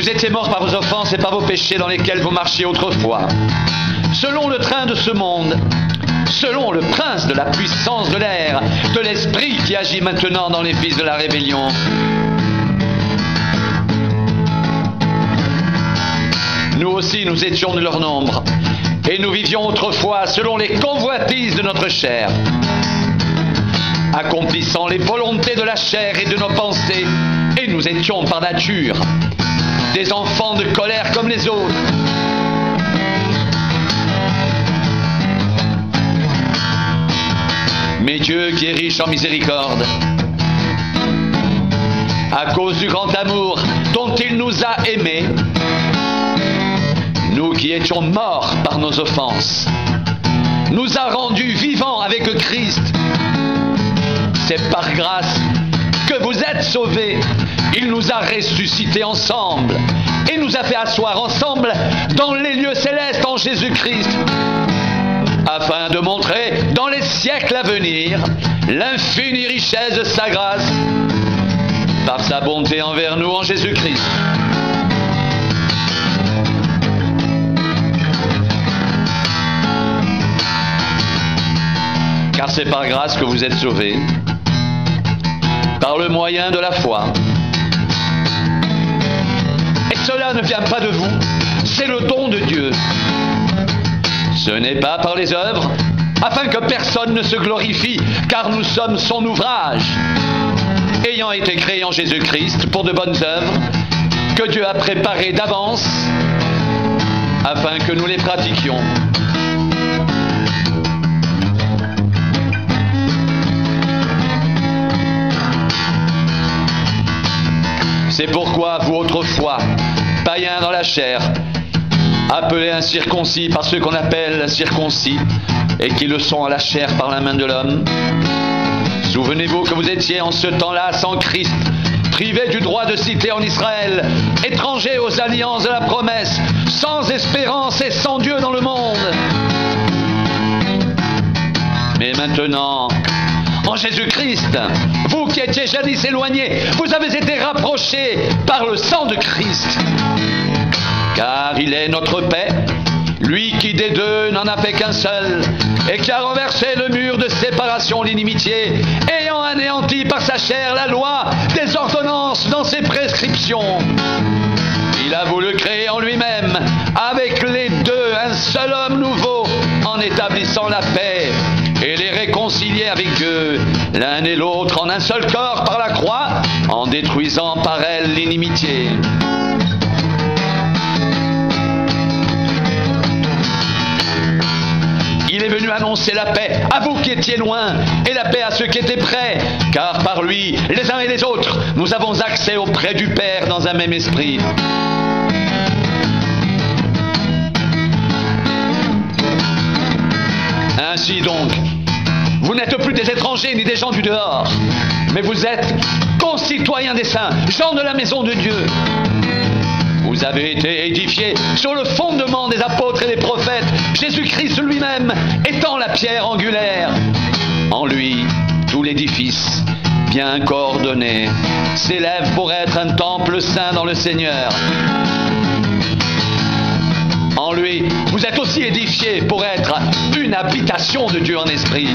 Vous étiez morts par vos offenses et par vos péchés dans lesquels vous marchiez autrefois. Selon le train de ce monde, selon le prince de la puissance de l'air, de l'esprit qui agit maintenant dans les fils de la rébellion. Nous aussi, nous étions de leur nombre, et nous vivions autrefois selon les convoitises de notre chair, accomplissant les volontés de la chair et de nos pensées, et nous étions par nature des enfants de colère comme les autres. Mais Dieu, qui est riche en miséricorde, à cause du grand amour dont il nous a aimés, nous qui étions morts par nos offenses, nous a rendus vivants avec Christ. C'est par grâce que vous êtes sauvés. Il nous a ressuscités ensemble et nous a fait asseoir ensemble dans les lieux célestes en Jésus-Christ, afin de montrer dans les siècles à venir l'infinie richesse de sa grâce par sa bonté envers nous en Jésus-Christ. Car c'est par grâce que vous êtes sauvés, par le moyen de la foi. Et cela ne vient pas de vous, c'est le don de Dieu. Ce n'est pas par les œuvres, afin que personne ne se glorifie, car nous sommes son ouvrage, ayant été créés en Jésus-Christ pour de bonnes œuvres, que Dieu a préparées d'avance, afin que nous les pratiquions. C'est pourquoi vous autrefois, païens dans la chair, appelés incirconcis par ceux qu'on appelle circoncis, et qui le sont à la chair par la main de l'homme, souvenez-vous que vous étiez en ce temps-là sans Christ, privés du droit de cité en Israël, étrangers aux alliances de la promesse, sans espérance et sans Dieu dans le monde. Mais maintenant, en Jésus-Christ, vous qui étiez jadis éloignés, vous avez été rapprochés par le sang de Christ. Car il est notre paix, lui qui des deux n'en a fait qu'un seul, et qui a renversé le mur de séparation, l'inimitié, ayant anéanti par sa chair la loi des ordonnances dans ses prescriptions. Il a voulu créer en lui-même, avec les deux, un seul homme nouveau, en établissant la paix, et les réconcilier avec Dieu, l'un et l'autre en un seul corps par la croix, en détruisant par elle l'inimitié. Il est venu annoncer la paix à vous qui étiez loin, et la paix à ceux qui étaient près, car par lui, les uns et les autres, nous avons accès auprès du Père dans un même esprit. Ainsi donc, vous n'êtes plus des étrangers ni des gens du dehors, mais vous êtes concitoyens des saints, gens de la maison de Dieu. Vous avez été édifiés sur le fondement des apôtres et des prophètes, Jésus-Christ lui-même étant la pierre angulaire. En lui, tout l'édifice, bien coordonné, s'élève pour être un temple saint dans le Seigneur. En lui, vous êtes aussi édifiés pour être une habitation de Dieu en esprit.